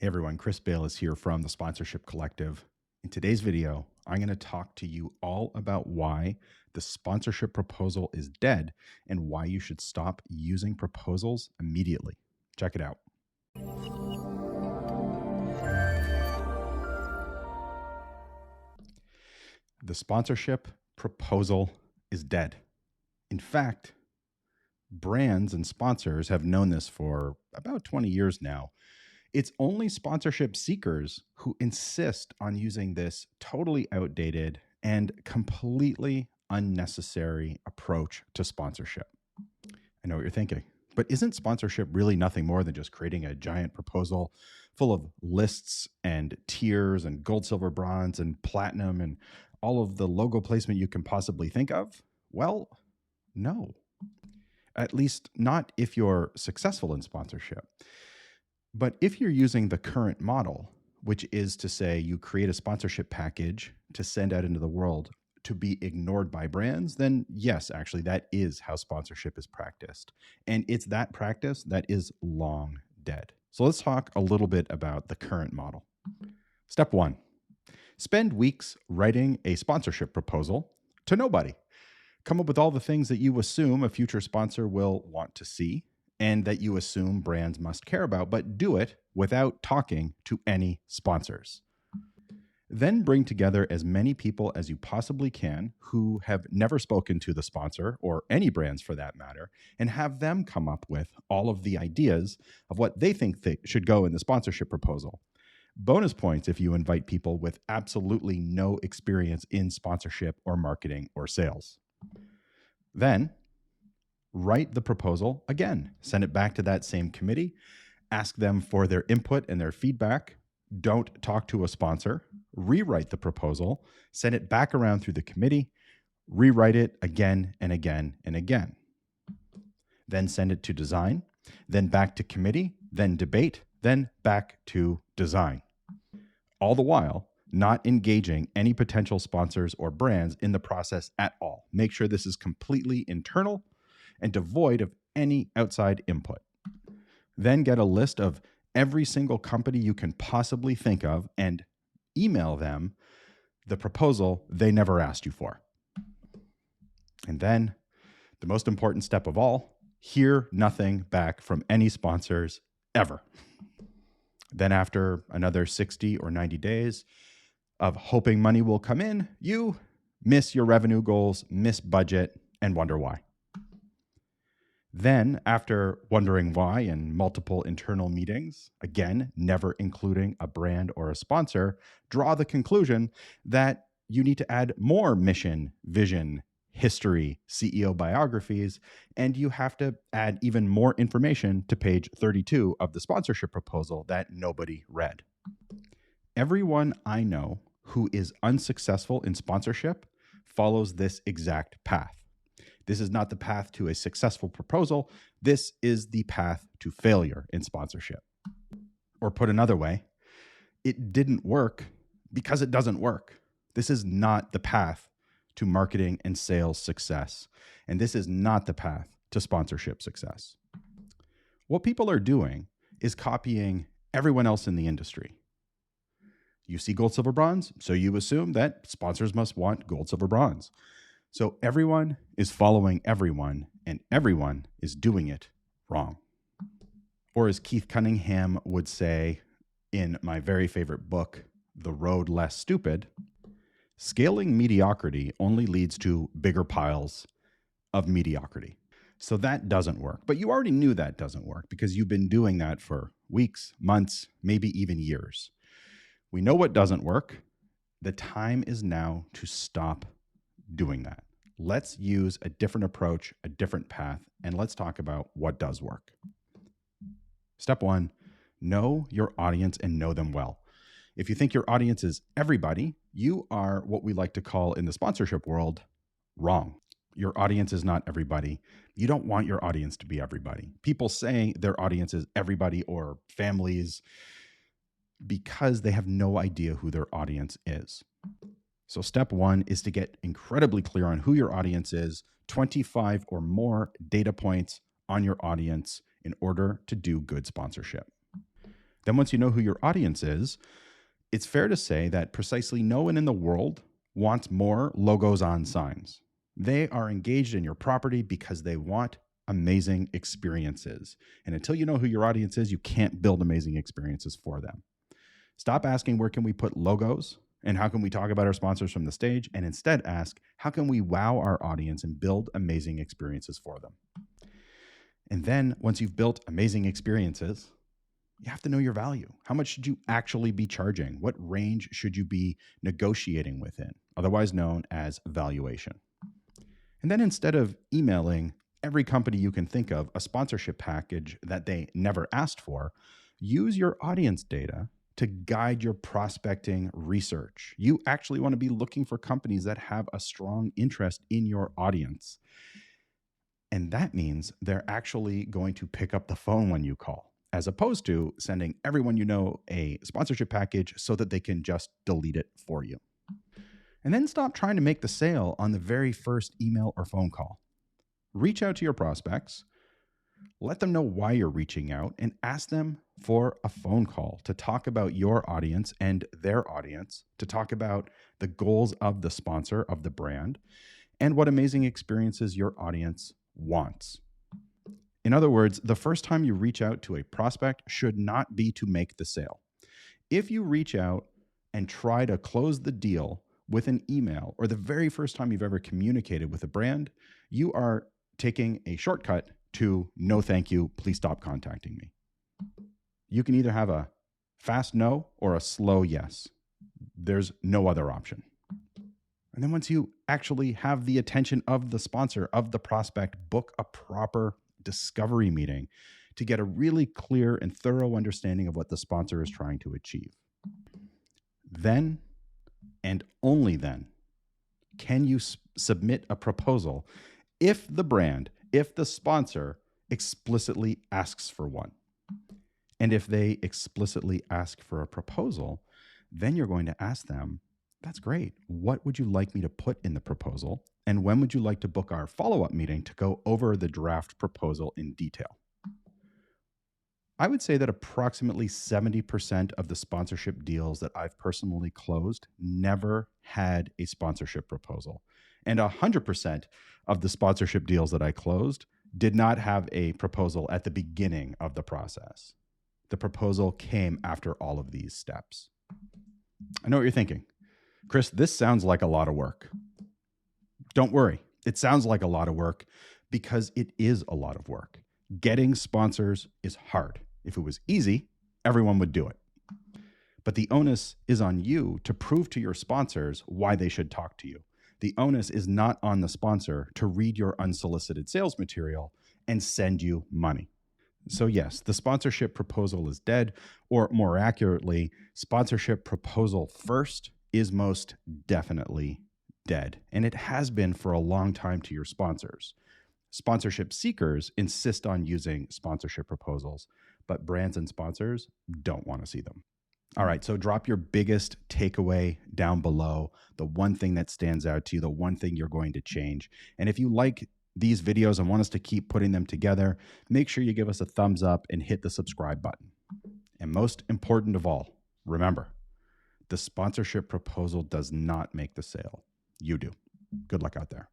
Hey everyone, Chris Bale is here from the Sponsorship Collective. In today's video, I'm going to talk to you all about why the sponsorship proposal is dead and why you should stop using proposals immediately. Check it out. The sponsorship proposal is dead. In fact, brands and sponsors have known this for about 20 years now. It's only sponsorship seekers who insist on using this totally outdated and completely unnecessary approach to sponsorship. I know what you're thinking, but isn't sponsorship really nothing more than just creating a giant proposal full of lists and tiers and gold, silver, bronze, and platinum and all of the logo placement you can possibly think of? Well, no. At least not if you're successful in sponsorship. But if you're using the current model, which is to say you create a sponsorship package to send out into the world to be ignored by brands, then yes, actually, that is how sponsorship is practiced. And it's that practice that is long dead. So let's talk a little bit about the current model. Step one, spend weeks writing a sponsorship proposal to nobody. Come up with all the things that you assume a future sponsor will want to see and that you assume brands must care about, but do it without talking to any sponsors. Then bring together as many people as you possibly can who have never spoken to the sponsor, or any brands for that matter, and have them come up with all of the ideas of what they think should go in the sponsorship proposal. Bonus points if you invite people with absolutely no experience in sponsorship or marketing or sales. Then write the proposal again, send it back to that same committee, ask them for their input and their feedback. Don't talk to a sponsor, rewrite the proposal, send it back around through the committee, rewrite it again and again and again. Then send it to design, then back to committee, then debate, then back to design. All the while, not engaging any potential sponsors or brands in the process at all. Make sure this is completely internal and devoid of any outside input. Then get a list of every single company you can possibly think of and email them the proposal they never asked you for. And then, the most important step of all, hear nothing back from any sponsors ever. Then after another 60 or 90 days of hoping money will come in, you miss your revenue goals, miss budget, and wonder why. Then, after wondering why in multiple internal meetings, again, never including a brand or a sponsor, draw the conclusion that you need to add more mission, vision, history, CEO biographies, and you have to add even more information to page 32 of the sponsorship proposal that nobody read. Everyone I know who is unsuccessful in sponsorship follows this exact path. This is not the path to a successful proposal. This is the path to failure in sponsorship. Or put another way, it didn't work because it doesn't work. This is not the path to marketing and sales success. And this is not the path to sponsorship success. What people are doing is copying everyone else in the industry. You see gold, silver, bronze, so you assume that sponsors must want gold, silver, bronze. So everyone is following everyone, and everyone is doing it wrong. Or as Keith Cunningham would say in my very favorite book, The Road Less Stupid, scaling mediocrity only leads to bigger piles of mediocrity. So that doesn't work. But you already knew that doesn't work because you've been doing that for weeks, months, maybe even years. We know what doesn't work. The time is now to stop doing that. Let's use a different approach, a different path, and let's talk about what does work. Step one, know your audience and know them well. If you think your audience is everybody, you are what we like to call in the sponsorship world, wrong. Your audience is not everybody. You don't want your audience to be everybody. People say their audience is everybody or families because they have no idea who their audience is. So step one is to get incredibly clear on who your audience is, 25 or more data points on your audience in order to do good sponsorship. Then once you know who your audience is, it's fair to say that precisely no one in the world wants more logos on signs. They are engaged in your property because they want amazing experiences. And until you know who your audience is, you can't build amazing experiences for them. Stop asking, where can we put logos and how can we talk about our sponsors from the stage? And instead ask, how can we wow our audience and build amazing experiences for them? And then once you've built amazing experiences, you have to know your value. How much should you actually be charging? What range should you be negotiating within, otherwise known as valuation? And then instead of emailing every company you can think of a sponsorship package that they never asked for, use your audience data to guide your prospecting research. You actually want to be looking for companies that have a strong interest in your audience. And that means they're actually going to pick up the phone when you call, as opposed to sending everyone you know a sponsorship package so that they can just delete it for you. And then stop trying to make the sale on the very first email or phone call. Reach out to your prospects, let them know why you're reaching out, and ask them for a phone call to talk about your audience and their audience, to talk about the goals of the sponsor, of the brand, and what amazing experiences your audience wants. In other words, the first time you reach out to a prospect should not be to make the sale. If you reach out and try to close the deal with an email or the very first time you've ever communicated with a brand, you are taking a shortcut to no thank you, please stop contacting me. You can either have a fast no or a slow yes. There's no other option. And then once you actually have the attention of the sponsor, of the prospect, book a proper discovery meeting to get a really clear and thorough understanding of what the sponsor is trying to achieve. Then, and only then, can you submit a proposal if the brand, if the sponsor explicitly asks for one. And if they explicitly ask for a proposal, then you're going to ask them, that's great. What would you like me to put in the proposal? And when would you like to book our follow-up meeting to go over the draft proposal in detail? I would say that approximately 70% of the sponsorship deals that I've personally closed never had a sponsorship proposal. And 100% of the sponsorship deals that I closed did not have a proposal at the beginning of the process. The proposal came after all of these steps. I know what you're thinking. Chris, this sounds like a lot of work. Don't worry. It sounds like a lot of work because it is a lot of work. Getting sponsors is hard. If it was easy, everyone would do it. But the onus is on you to prove to your sponsors why they should talk to you. The onus is not on the sponsor to read your unsolicited sales material and send you money. So yes, the sponsorship proposal is dead, or more accurately, sponsorship proposal first is most definitely dead. And it has been for a long time to your sponsors. Sponsorship seekers insist on using sponsorship proposals, but brands and sponsors don't want to see them. All right, so drop your biggest takeaway down below, the one thing that stands out to you, the one thing you're going to change. And if you like these videos and want us to keep putting them together, make sure you give us a thumbs up and hit the subscribe button. And most important of all, remember, the sponsorship proposal does not make the sale. You do. Good luck out there.